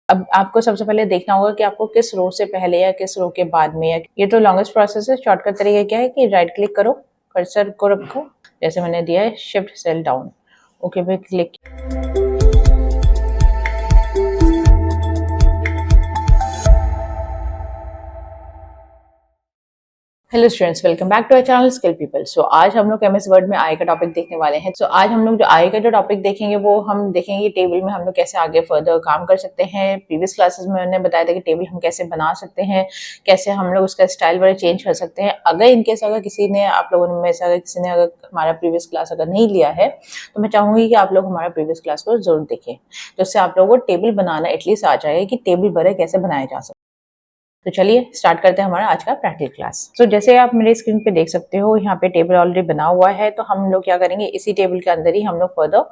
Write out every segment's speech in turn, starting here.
अब आपको सबसे पहले देखना होगा कि आपको किस रो से पहले या किस रो के बाद में, या ये तो लॉन्गेस्ट प्रोसेस है। शॉर्टकट तरीका क्या है कि राइट क्लिक करो, कर्सर को रखो, जैसे मैंने दिया है शिफ्ट सेल डाउन, ओके पे click. Hello students, welcome back to our channel skill people. So आज हम लोग एमएस वर्ड में आई का टॉपिक देखने वाले हैं। सो आज हम लोग जो आई का जो टॉपिक देखेंगे वो हम देखेंगे टेबल में हम लोग कैसे आगे फर्दर काम कर सकते हैं। प्रीवियस क्लासेस में मैंने बताया था कि टेबल हम कैसे बना सकते हैं, कैसे हम लोग उसका स्टाइल वगैरह चेंज कर सकते हैं। अगर इनकेस अगर किसी ने, आप लोगों में से अगर किसी ने अगर हमारा प्रीवियस क्लास अगर नहीं लिया है तो मैं चाहूंगी कि आप लोग हमारा प्रीवियस क्लास को जरूर देखें, तो उससे आप लोगों को टेबल बनाना एटलीस्ट आ जाएगा कि टेबल वगैरह कैसे बनाया जा सकता है। तो चलिए स्टार्ट करते हैं हमारा आज का प्रैक्टिकल क्लास। तो जैसे आप मेरे स्क्रीन पे देख सकते हो, यहाँ पे टेबल ऑलरेडी बना हुआ है। तो हम लोग क्या करेंगे, इसी टेबल के अंदर ही हम लोग फर्दर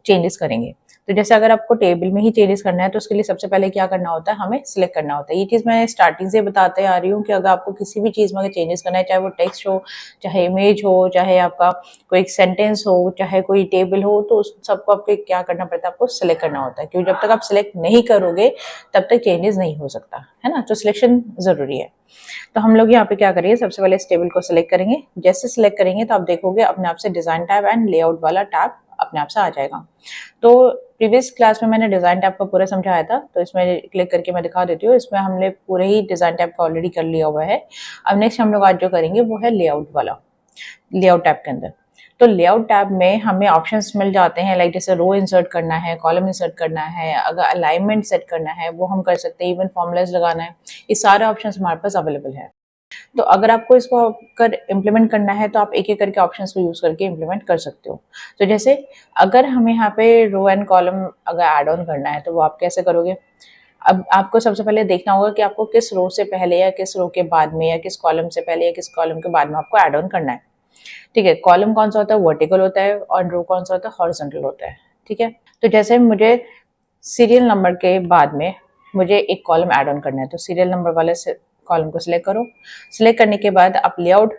चेंजेस करेंगे। तो जैसे अगर आपको टेबल में ही चेंजेस करना है तो उसके लिए सबसे पहले क्या करना होता है, हमें सिलेक्ट करना होता है। ये चीज मैं स्टार्टिंग से बताते आ रही हूँ कि अगर आपको किसी भी चीज में अगर चेंजेस करना है, चाहे वो टेक्स्ट हो, चाहे इमेज हो, चाहे आपका कोई सेंटेंस हो, चाहे कोई टेबल हो, तो उस सबको आपको क्या करना पड़ता है, आपको सिलेक्ट करना होता है। क्योंकि जब तक आप सिलेक्ट नहीं करोगे तब तक चेंजेस नहीं हो सकता है ना। तो सिलेक्शन जरूरी है। तो हम लोग यहाँ पे क्या करेंगे, सबसे पहले इस टेबल को सिलेक्ट करेंगे। जैसे सिलेक्ट करेंगे तो आप देखोगे अपने आप से डिजाइन टैब एंड लेआउट वाला टैब अपने आप से आ जाएगा। तो प्रीवियस क्लास में मैंने डिजाइन टैब का पूरा समझाया था, तो इसमें क्लिक करके मैं दिखा देती हूँ। इसमें हमने पूरे ही डिजाइन टैब का ऑलरेडी कर लिया हुआ है। अब नेक्स्ट हम लोग आज जो करेंगे वो है लेआउट वाला, लेआउट टैब के अंदर। तो लेआउट टैब में हमें ऑप्शंस मिल जाते हैं, लाइक जैसे रो इंसर्ट करना है, कॉलम इंसर्ट करना है, अगर अलाइनमेंट सेट करना है वो हम कर सकते हैं, इवन फॉर्मुलाज लगाना है, ये सारे ऑप्शंस हमारे पास अवेलेबल है। तो अगर आपको इसको कर इम्प्लीमेंट करना है तो आप एक एक करके ऑप्शंस को यूज करके इम्प्लीमेंट कर सकते हो। तो जैसे अगर हमें यहाँ पे रो एंड कॉलम अगर एड ऑन करना है तो वो आप कैसे करोगे। अब आपको सबसे पहले देखना होगा कि आपको किस रो से पहले या किस रो के बाद में, या किस कॉलम से पहले या किस कॉलम के बाद में आपको एड ऑन करना है। ठीक है, कॉलम कौन सा होता है, वर्टिकल होता है, और रो कौन सा होता है, हॉरिजॉन्टल होता है। ठीक है, तो जैसे मुझे सीरियल नंबर के बाद में मुझे एक कॉलम ऐड ऑन करना है, तो सीरियल नंबर वाले कॉलम को सिलेक्ट करो। सिलेक्ट करने के बाद आप लेआउट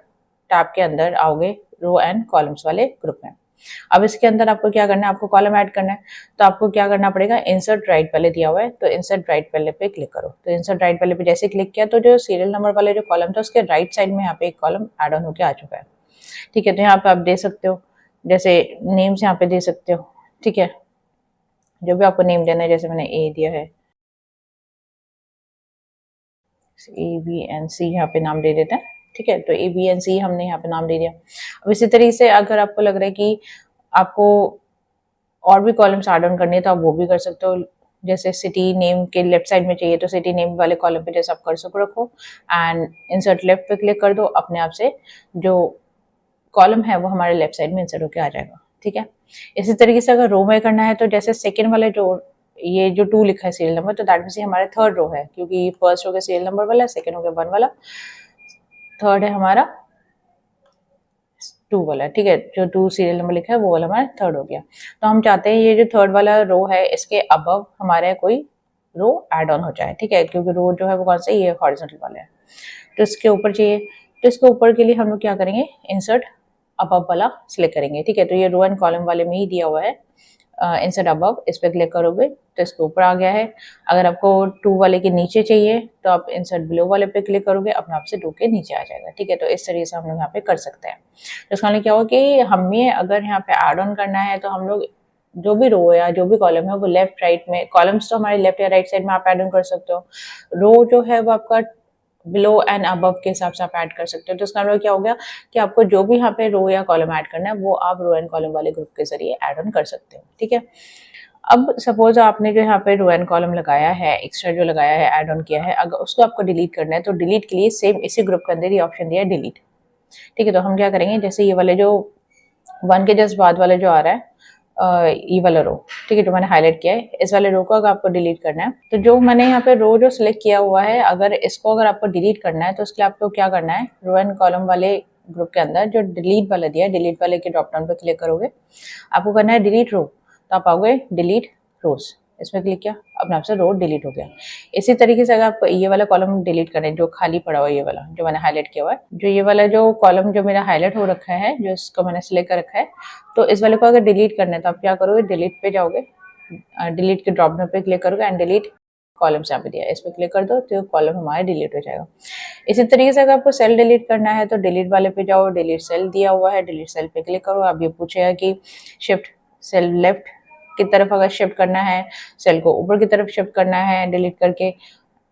टैब के अंदर आओगे रो एंड कॉलम्स वाले ग्रुप में। अब इसके अंदर आपको क्या करना है, आपको कॉलम ऐड करना है, तो आपको क्या करना पड़ेगा, इंसर्ट राइट पहले दिया हुआ है, तो इंसर्ट राइट पहले पे क्लिक करो। तो इंसर्ट राइट पहले पे जैसे क्लिक किया तो जो सीरियल नंबर वाले जो कॉलम था उसके राइट साइड में यहाँ पे एक कॉलम ऐड ऑन होकर आ चुका है। ठीक है, तो यहाँ पे आप दे सकते हो, जैसे नेम्स यहाँ पे दे सकते हो। ठीक है, जो भी आपको नेम देना है, जैसे मैंने ए दिया है, ABNC यहाँ पे नाम दे देते हैं। ठीक है, तो ABNC हमने यहाँ पे नाम दे दिया। अब इसी तरीके से अगर आपको लग रहा है कि आपको और भी कॉलम्स ऐड ऑन करनी है तो आप वो भी कर सकते हो। जैसे सिटी नेम के लेफ्ट साइड में चाहिए तो सिटी नेम वाले कॉलम पे जैसे आप कर्सर को रखो एंड इंसर्ट लेफ्ट पे क्लिक कर दो, अपने आप से जो कॉलम है वो हमारे लेफ्ट साइड में इंसर्ट होकर आ जाएगा। ठीक है, इसी तरीके से अगर रो में करना है तो जैसे सेकेंड वाले जो ये जो 2 लिखा है सीरियल नंबर, तो दैट मींस हमारा थर्ड रो है, क्योंकि फर्स्ट हो गया सीरियल नंबर वाला, सेकेंड हो गया 1 वाला, थर्ड है हमारा 2 वाला। ठीक है, जो 2 सीरियल नंबर लिखा है वो वाला हमारा थर्ड हो गया। तो हम चाहते हैं ये जो थर्ड वाला रो है इसके अबव हमारे कोई रो एड ऑन हो जाए। ठीक है, क्योंकि रो जो है वो कौन सा, ये हॉरिजॉन्टल वाला है, तो इसके ऊपर चाहिए। तो इसके ऊपर के लिए हम लोग क्या करेंगे, इंसर्ट अबव वाला सिलेक्ट करेंगे। ठीक है, तो ये रो एंड कॉलम वाले में ही दिया हुआ है, इंसर्ट अबव, इस पर क्लिक करोगे तो इसके ऊपर आ गया है। अगर आपको 2 वाले के नीचे चाहिए तो आप इंसर्ट बिलो वाले पे क्लिक करोगे, अपने आप से 2 के नीचे आ जाएगा। ठीक है, तो इस तरीके से हम लोग यहाँ पे कर सकते हैं। तो इसका मतलब क्या होगा कि हमें अगर यहाँ पे ऐड ऑन करना है तो हम लोग जो भी रो या जो भी कॉलम है वो लेफ्ट राइट में, कॉलम्स तो हमारे लेफ्ट या राइट साइड में आप ऐड ऑन कर सकते हो, रो जो है वो आपका बिलो एंड अबव के हिसाब से आप ऐड कर सकते हो। तो इसका मतलब क्या हो गया कि आपको जो भी यहाँ पे रो या कॉलम ऐड करना है वो आप रो एंड कॉलम वाले ग्रुप के जरिए ऐड ऑन कर सकते हो। ठीक है, अब सपोज आपने जो यहाँ पे रो एंड कॉलम लगाया है, एक्स्ट्रा जो लगाया है, ऐड ऑन किया है, अगर उसको आपको डिलीट करना है तो डिलीट के लिए सेम इसी ग्रुप के अंदर ही ऑप्शन दिया है डिलीट। ठीक है, तो हम क्या करेंगे, जैसे ये वाले जो 1 के जस्ट बाद वाले जो आ रहा है, ये वाला रो, ठीक है, जो मैंने हाईलाइट किया है, इस वाले रो को अगर आपको डिलीट करना है तो जो मैंने यहाँ पे रो जो सिलेक्ट किया हुआ है, अगर इसको अगर आपको डिलीट करना है तो उसके लिए आपको क्या करना है, रो एंड कॉलम वाले ग्रुप के अंदर जो डिलीट वाला दिया है, डिलीट वाले के ड्रॉप डाउन पे क्लिक करोगे, आपको करना है डिलीट रो, तो आप आओगे डिलीट रोज, इसमें क्लिक किया, अपने आप से रो डिलीट हो गया। इसी तरीके से अगर आपको ये वाला कॉलम डिलीट करना है जो खाली पड़ा हुआ है, ये वाला जो मैंने हाईलाइट किया हुआ है, जो ये वाला जो कॉलम जो मेरा हाईलाइट हो रखा है, जो इसको मैंने सिलेक्ट कर रखा है, तो इस वाले को अगर डिलीट करना है तो आप क्या करोगे, डिलीट पे जाओगे, डिलीट के ड्रॉप डाउन पे क्लिक करोगे एंड डिलीट कॉलम्स यहाँ पे दिया है, इस पर क्लिक कर दो तो कॉलम हमारा डिलीट हो जाएगा। इसी तरीके से अगर आपको सेल डिलीट करना है तो डिलीट वाले पे जाओ, डिलीट सेल दिया हुआ है, डिलीट सेल पे क्लिक करो। अब ये पूछेगा कि शिफ्ट सेल लेफ्ट की तरफ अगर शिफ्ट करना है, सेल को ऊपर की तरफ शिफ्ट करना है डिलीट करके,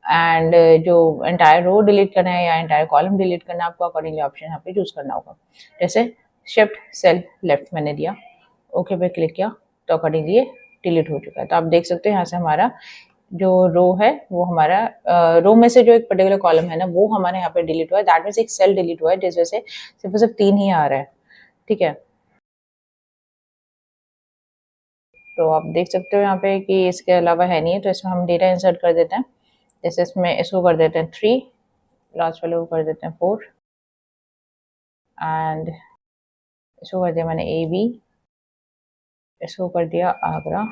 एंड जो एंटायर रो डिलीट करना है या एंटायर कॉलम डिलीट करना है, आपको अकॉर्डिंगली ऑप्शन यहाँ पे चूज करना होगा। जैसे शिफ्ट सेल लेफ्ट मैंने दिया, ओके पे क्लिक किया तो अकॉर्डिंगली ये डिलीट हो चुका है। तो आप देख सकते हो यहाँ से हमारा जो रो है वो हमारा रो में से जो एक पर्टिकुलर कॉलम है ना वो हमारे यहाँ पे डिलीट हुआ है। दैट मीन्स एक सेल डिलीट हुआ है जिस वजह से सिर्फ और सिर्फ 3 ही आ रहा है। ठीक है, तो आप देख सकते हो यहाँ पे कि इसके अलावा है नहीं है, तो इसमें हम डेटा इंसर्ट कर देते हैं। जैसे इसमें इसको कर देते हैं 3, लास्ट वाले को कर देते हैं 4, एंड इसको कर दिया मैंने AB, इसको कर दिया आगरा,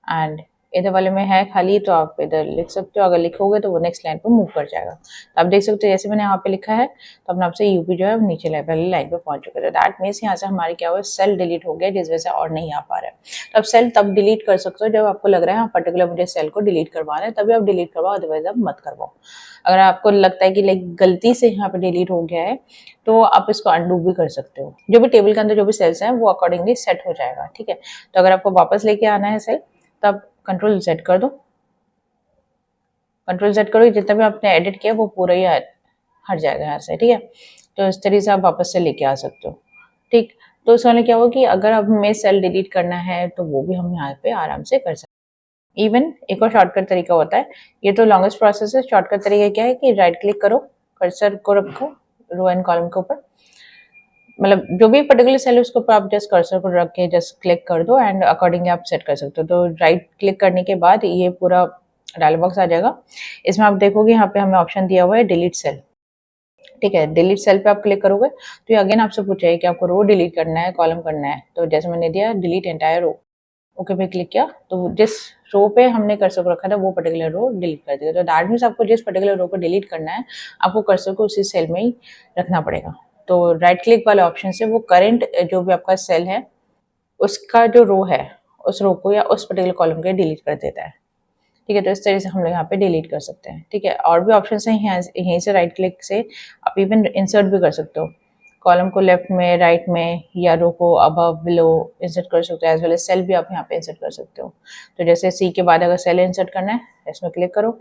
एंड इधर वाले में है खाली तो आप इधर लिख सकते हो। अगर लिखोगे तो वो नेक्स्ट लाइन पर मूव कर जाएगा। तो आप देख सकते हो जैसे मैंने यहाँ पे लिखा है तो अपने आपसे यूपी जो है नीचे वाली लाइन पे पहुंच चुका है। दैट मीन्स यहाँ से हमारी क्या हुआ, सेल डिलीट हो गया जिस वजह से और नहीं आ पा रहा है। तो आप सेल तब डिलीट कर सकते हो जब आपको लग रहा है हाँ पर्टिकुलर मुझे सेल को डिलीट करवाना है, तभी आप डिलीट करवाओ, अदरवाइज आप मत करवाओ। अगर आपको लगता है कि लाइक गलती से यहाँ पे डिलीट हो गया है तो आप इसको अनडू भी कर सकते हो। जो भी टेबल के अंदर जो भी सेल्स हैं वो अकॉर्डिंगली सेट हो जाएगा। ठीक है, तो अगर आपको वापस लेके आना है सेल तब कंट्रोल Z कर दो, कंट्रोल Z करो, जितना भी आपने एडिट किया वो पूरा ही हट जाएगा यहाँ से। ठीक है, तो इस तरीके से आप वापस से लेके आ सकते हो। ठीक, तो इस वाले क्या होगा कि अगर अब हमें सेल डिलीट करना है तो वो भी हम यहाँ पे आराम से कर सकते हैं। इवन एक और शॉर्टकट तरीका होता है, ये तो लॉन्गेस्ट प्रोसेस है। शॉर्टकट तरीका क्या है कि राइट क्लिक करो, कर्सर को रखो रो एंड कॉलम के ऊपर, मतलब जो भी पर्टिकुलर सेल है उसके ऊपर आप जस्ट कर्सर को रख के जस्ट क्लिक कर दो एंड अकॉर्डिंगली आप सेट कर सकते हो। तो राइट क्लिक करने के बाद ये पूरा डायलॉग बॉक्स आ जाएगा। इसमें आप देखोगे यहाँ पे हमें ऑप्शन दिया हुआ है डिलीट सेल। ठीक है, डिलीट सेल पे आप क्लिक करोगे तो ये अगेन आपसे पूछेगा कि आपको रो डिलीट करना है कॉलम करना है। तो जैसे मैंने दिया डिलीट एंटायर रो, ओके पे क्लिक किया तो जिस रो पे हमने कर्सर को रखा था वो पर्टिकुलर रो डिलीट कर दिया। तो दैट मीन्स आपको जिस पर्टिकुलर रो को डिलीट करना है आपको कर्सर को उसी सेल में ही रखना पड़ेगा। तो राइट क्लिक वाले ऑप्शन से वो करंट जो भी आपका सेल है उसका जो रो है उस रो को या उस पर्टिकुलर कॉलम को डिलीट कर देता है। ठीक है, तो इस तरह से हम लोग यहाँ पे डिलीट कर सकते हैं। ठीक है, और भी ऑप्शन हैं यहीं से राइट क्लिक से आप इवन इंसर्ट भी कर सकते हो, कॉलम को लेफ्ट में राइट में या रो को अबव बिलो इंसर्ट कर सकते हो, एज वेल एज सेल भी आप यहाँ पे इंसर्ट कर सकते हो। तो जैसे सी के बाद अगर सेल इंसर्ट करना है इसमें क्लिक करो,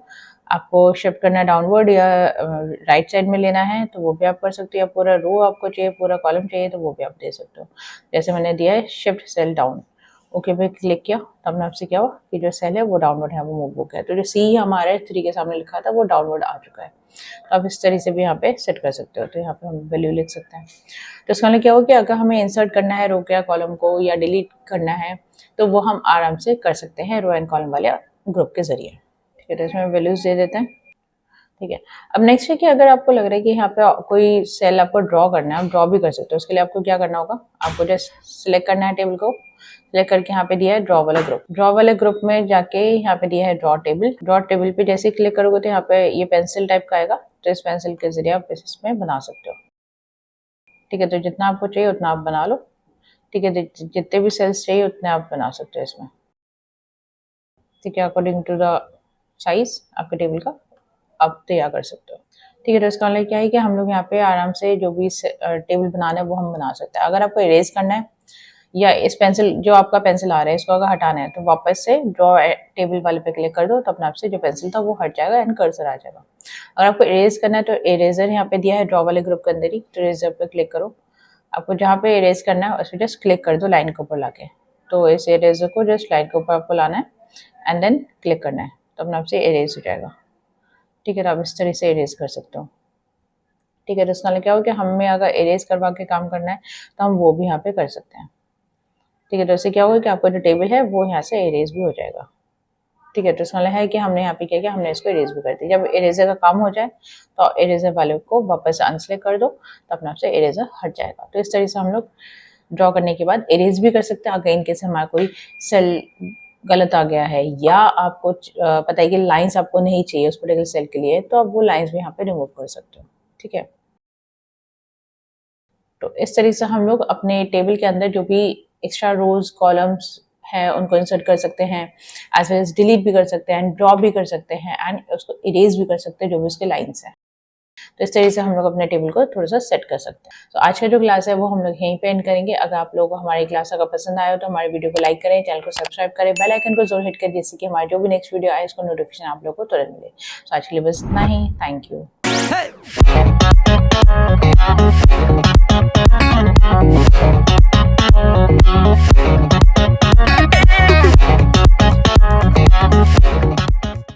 आपको शिफ्ट करना है डाउनवर्ड या राइट साइड में लेना है तो वो भी आप कर सकते हो, या पूरा रो आपको चाहिए पूरा कॉलम चाहिए तो वो भी आप दे सकते हो। जैसे मैंने दिया है शिफ्ट सेल डाउन, ओके पे क्लिक किया तब मैंने आपसे क्या हुआ कि जो सेल है वो डाउनवर्ड है वो मूव हो गया। तो जो सी हमारे 3 के सामने लिखा था वो डाउनवर्ड आ चुका है। तो आप इस तरीके से भी यहाँ पे सेट कर सकते हो। तो यहाँ पे हम वैल्यू लिख सकते हैं। तो इसका मतलब क्या होगा कि अगर हमें इंसर्ट करना है रो या कॉलम को या डिलीट करना है तो वो हम आराम से कर सकते हैं रो एंड कॉलम वाले ग्रुप के जरिए। ठीक है, तो इसमें वैल्यूज दे देते हैं। ठीक है, अब नेक्स्ट है कि अगर आपको लग रहा है कि यहाँ पे कोई सेल आपको ड्रॉ करना है, आप ड्रॉ भी कर सकते हो। उसके लिए आपको क्या करना होगा, आपको जस्ट सिलेक्ट करना है टेबल को, सिलेक्ट करके यहाँ पे दिया है ड्रॉ वाला ग्रुप, ड्रॉ वाले ग्रुप में जाके यहाँ पे दिया है ड्रॉ टेबल। ड्रॉ टेबल पे जैसे क्लिक करोगे तो यहाँ पे ये पेंसिल टाइप का आएगा, तो इस पेंसिल के जरिए आप इसमें बना सकते हो। ठीक है, तो जितना आपको चाहिए उतना आप बना लो। ठीक है, जितने भी सेल्स चाहिए उतने आप बना सकते हो इसमें। ठीक है, अकॉर्डिंग टू द साइज आपके टेबल का आप तैयार कर सकते हो। ठीक है, तो इसका मतलब क्या है कि हम लोग यहाँ पे आराम से जो भी टेबल बनाना है वो हम बना सकते हैं। अगर आपको इरेज करना है या इस पेंसिल जो आपका पेंसिल आ रहा है इसको अगर हटाना है तो वापस से ड्रॉ टेबल वाले पे क्लिक कर दो, तो अपने आप से जो पेंसिल था वो हट जाएगा एंड कर्सर आ जाएगा। अगर आपको इरेज करना है तो इरेजर यहाँ पे दिया है ड्रॉ वाले ग्रुप के अंदर ही, तो इरेजर पे क्लिक करो, आपको जहाँ पे इरेज करना है उस पर जस्ट क्लिक कर दो लाइन के ऊपर लाके। तो इस इरेजर को जस्ट लाइन के ऊपर आपको लाना है एंड देन क्लिक करना है, तो अपने आप से इरेज हो जाएगा। ठीक है, तो आप इस तरह से इरेज कर सकते हो। ठीक है, तो इसका क्या हो कि हमें अगर इरेज करवा के काम करना है तो हम वो भी यहाँ पे कर सकते हैं। ठीक है, तो इससे क्या होगा कि आपका जो टेबल है वो यहाँ से इरेज भी हो जाएगा। ठीक है, तो इसका मतलब है कि हमने यहाँ पे क्या किया, हमने इसको इरेज भी कर दिया। जब इरेजर का काम हो जाए तो इरेजर वाले को वापस अनसेलेक्ट कर दो, तो अपने आप से इरेजर हट जाएगा। तो इस तरह से हम लोग ड्रॉ करने के बाद इरेज भी कर सकते हैं। अगर इनकेस हमारा कोई सेल गलत आ गया है या आपको पता है कि लाइंस आपको नहीं चाहिए उस पर्टिकुलर सेल के लिए, तो आप वो लाइंस भी यहाँ पे रिमूव कर सकते हो। ठीक है, तो इस तरीके से हम लोग अपने टेबल के अंदर जो भी एक्स्ट्रा रोज कॉलम्स है उनको इंसर्ट कर सकते हैं, एज वेल एज डिलीट भी कर सकते हैं, ड्रॉप भी कर सकते हैं एंड उसको इरेज भी कर सकते हैं जो भी उसके लाइन्स हैं। तो इस तरीके से हम लोग अपने टेबल को थोड़ा सा सेट कर सकते हैं। तो आज का जो क्लास है वो हम लोग यहीं पे एंड करेंगे। अगर आप लोगों को हमारी क्लास अगर पसंद आया हो तो हमारे वीडियो को लाइक करें, चैनल को सब्सक्राइब करें, बेल आइकन को जरूर हिट करें जिससे कि हमारी जो भी नेक्स्ट वीडियो आए उसको नोटिफिकेशन आप लोगों को तुरंत मिले। तो आज के लिए बस इतना ही। Thank you.